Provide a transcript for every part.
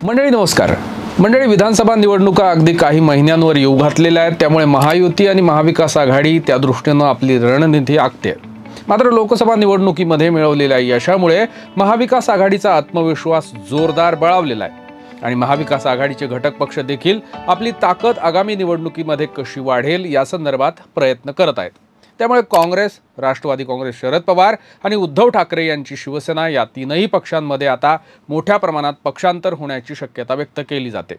मंडळी नमस्कार। मंडळी, विधानसभा निवडणुका अगदी काही महिन्यांवर येऊ घातलेल्या आहेत, त्यामुळे महायुती आणि महाविकास आघाडी त्या दृष्टीने आपली रणनीती आखते। मात्र लोकसभा निवडणुकीमध्ये मिळवलेल्या यशामुळे महाविकास आघाडीचा आत्मविश्वास जोरदार बळावलेला आहे आणि महाविकास आघाडीचे घटक पक्ष देखील आपली ताकद आगामी निवडणुकीमध्ये कशी वाढेल या संदर्भात प्रयत्न करत आहेत। त्यामुळे काँग्रेस, राष्ट्रवादी काँग्रेस शरद पवार आणि उद्धव ठाकरे यांची शिवसेना या तीनही पक्षांमध्ये आता मोठ्या प्रमाणात पक्षांतर होण्याची शक्यता व्यक्त केली जाते।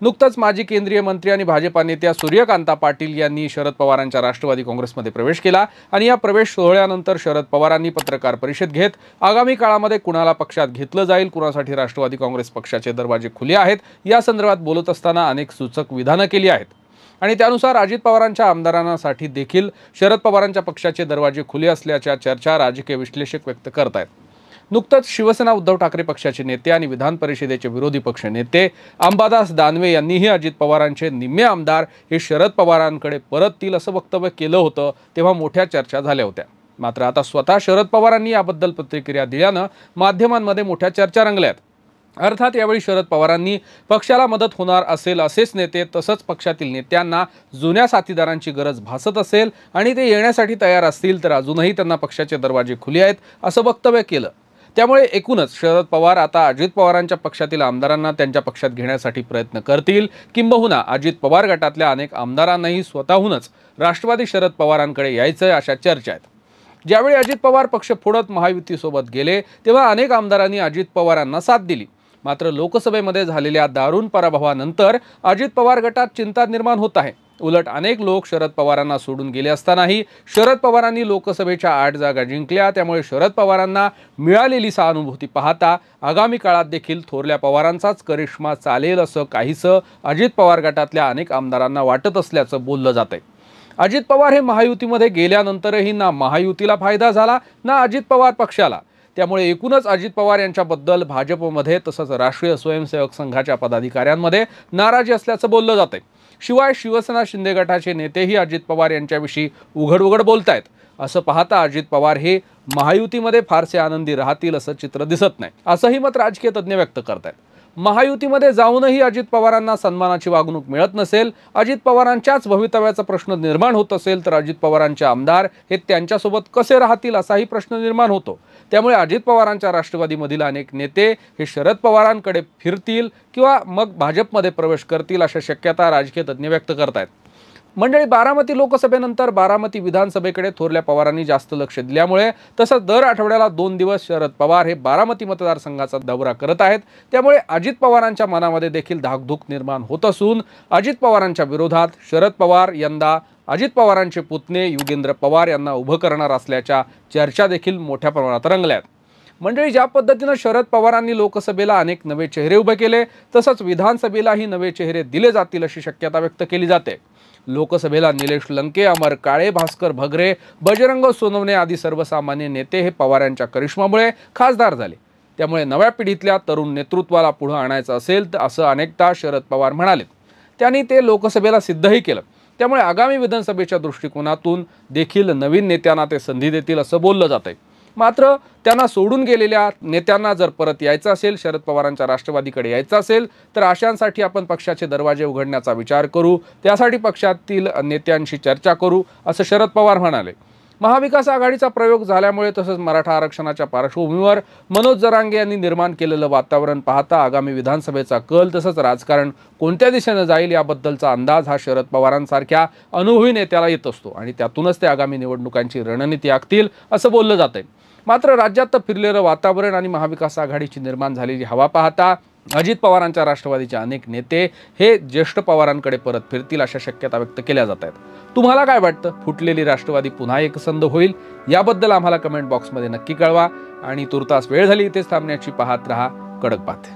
नुकतंच माजी केंद्रीय मंत्री आणि भाजपा नेत्या सूर्यकांता पाटील यांनी शरद पवारांच्या राष्ट्रवादी काँग्रेसमध्ये प्रवेश केला आणि या प्रवेश सोहळ्यानंतर शरद पवारांनी पत्रकार परिषद घेत आगामी काळामध्ये कुणाला पक्षात घेतलं जाईल, कुणासाठी राष्ट्रवादी काँग्रेस पक्षाचे दरवाजे खुले आहेत या संदर्भात बोलत असताना अनेक सूचक विधानं केली आहेत आणि त्यानुसार अजित पवारांच्या आमदारांसाठी देखील शरद पवारांच्या पक्षाचे दरवाजे खुले असल्याच्या चर्चा राजकीय विश्लेषक व्यक्त करत आहेत। नुकतंच शिवसेना उद्धव ठाकरे पक्षाचे नेते आणि विधान परिषदेचे विरोधी पक्ष नेते अंबादास दानवे यांनीही अजित पवारांचे निम्मे आमदार हे शरद पवारांकडे परततील असं वक्तव्य केलं होतं, तेव्हा मोठ्या चर्चा झाल्या होत्या। मात्र आता स्वतः शरद पवारांनी याबद्दल प्रतिक्रिया दिल्यानं माध्यमांमध्ये मोठ्या चर्चा रंगल्या आहेत। अर्थात यावेळी शरद पवारांनी पक्षाला मदत होणार असेल असेच नेते तसंच पक्षातील नेत्यांना जुन्या साथीदारांची गरज भासत असेल आणि ते येण्यासाठी तयार असतील तर अजूनही त्यांना पक्षाचे दरवाजे खुले आहेत असं वक्तव्य केलं। त्यामुळे एकूणच शरद पवार आता अजित पवारांच्या पक्षातील आमदारांना त्यांच्या पक्षात घेण्यासाठी प्रयत्न करतील, किंबहुना अजित पवार गटातल्या अनेक आमदारांनाही स्वतःहूनच राष्ट्रवादी शरद पवारांकडे यायचं अशा चर्चा आहेत। ज्यावेळी अजित पवार पक्ष फोडत महायुतीसोबत गेले तेव्हा अनेक आमदारांनी अजित पवारांना साथ दिली। मात्र लोकसभेमध्ये झालेल्या दारुण पराभवानंतर अजित पवार गटात चिंता निर्माण होत आहे। उलट अनेक लोक शरद पवारांना सोडून गेले असतानाही शरद पवारांनी लोकसभेच्या 8 जागा जिंकल्या, त्यामुळे शरद पवारांना मिळालेली सहानुभूती पाहता आगामी काळात देखील थोरल्या पवारांचाच करिश्मा चालेल असं काहीसं अजित पवार गटातल्या अनेक आमदारांना वाटत असल्याचं बोललं जातंय। अजित पवार हे महायुतीमध्ये गेल्यानंतरही ना महायुतीला फायदा झाला ना अजित पवार पक्षाला, त्यामुळे एकूणच अजित पवार यांच्याबद्दल भाजपमध्ये तसंच राष्ट्रीय स्वयंसेवक संघाच्या पदाधिकाऱ्यांमध्ये नाराजी असल्याचं बोललं जातंय। शिवाय शिवसेना शिंदे गटाचे नेतेही अजित पवार यांच्याविषयी उघड बोलतायत। असं पाहता अजित पवार हे महायुतीमध्ये फारसे आनंदी राहतील असं चित्र दिसत नाही, असंही मत राजकीय तज्ज्ञ व्यक्त करतायत। महायुतीमध्ये जाऊनही अजित पवारांना सन्मानाची वागणूक मिळत नसेल, अजित पवारांच्याच भवितव्याचा प्रश्न निर्माण होत असेल तर अजित पवारांचे आमदार हे त्यांच्यासोबत कसे राहतील असाही प्रश्न निर्माण होतो। त्यामुळे अजित पवारांच्या राष्ट्रवादीमधील अनेक नेते हे शरद पवारांकडे फिरतील किंवा मग भाजपमध्ये प्रवेश करतील अशा शक्यता राजकीय तज्ज्ञ व्यक्त करतायत। मंडळी, बारामती लोकसभेनंतर बारामती विधानसभेकडे थोरल्या पवारांनी जास्त लक्ष दिल्यामुळे तसंच दर आठवड्याला 2 दिवस शरद पवार हे बारामती मतदारसंघाचा दौरा करत आहेत। त्यामुळे अजित पवारांच्या मनामध्ये देखील धाकधूक निर्माण होत असून अजित पवारांच्या विरोधात शरद पवार यंदा अजित पवारांचे पुतणे युगेंद्र पवार यांना उभं करणार असल्याच्या चर्चा देखील मोठ्या प्रमाणात रंगल्या आहेत। मंडळी, ज्या पद्धतीनं शरद पवारांनी लोकसभेला अनेक नवे चेहरे उभे केले तसंच विधानसभेलाही नवे चेहरे दिले जातील अशी शक्यता व्यक्त केली जाते। लोकसभेला निलेश लंके, अमर काळे, भास्कर भगरे, बजरंग सोनवणे आदी सर्वसामान्य नेते हे पवार यांच्या करिश्मामुळे खासदार झाले। त्यामुळे नव्या पिढीतल्या तरुण नेतृत्वाला पुढे आणायचं असेल तर असं अनेकदा शरद पवार म्हणाले। त्यांनी ते लोकसभेला सिद्धही केलं। त्यामुळे आगामी विधानसभेच्या दृष्टिकोनातून देखील नवीन नेत्यांना ते संधी देतील असं बोललं जातंय। मात्र त्यांना सोडून गेलेल्या नेत्यांना जर परत यायचं असेल, शरद पवारांच्या राष्ट्रवादीकडे यायचं असेल तर अशांसाठी आपण पक्षाचे दरवाजे उघडण्याचा विचार करू, त्यासाठी पक्षातील नेत्यांशी चर्चा करू असं शरद पवार म्हणाले। महाविकास आघाडीचा प्रयोग झाल्यामुळे तसंच मराठा आरक्षणाच्या पार्श्वभूमीवर मनोज जरांगे यांनी निर्माण केलेलं वातावरण पाहता आगामी विधानसभेचा कल तसंच राजकारण कोणत्या दिशेने जाईल याबद्दलचा अंदाज हा शरद पवारांसारख्या अनुभवी नेत्याला येत असतो आणि त्यातूनच ते आगामी निवडणुकांची रणनीती आखतील असं बोललं जातंय। मात्र राज्यात फिरलेलं वातावरण आणि महाविकास आघाडीची निर्माण झालेली हवा पाहता अजित पवारांच्या राष्ट्रवादीचे अनेक नेते हे ज्येष्ठ पवारांकडे परत फिरतील अशा शक्यता व्यक्त केल्या जात आहेत। तुम्हाला काय वाटतं? फुटलेली राष्ट्रवादी पुन्हा एकसंध होईल? याबद्दल आम्हाला कमेंट बॉक्समध्ये नक्की कळवा आणि तुर्तास वेळ झाली इथेच थांबण्याची पाहत रहा कडक बात।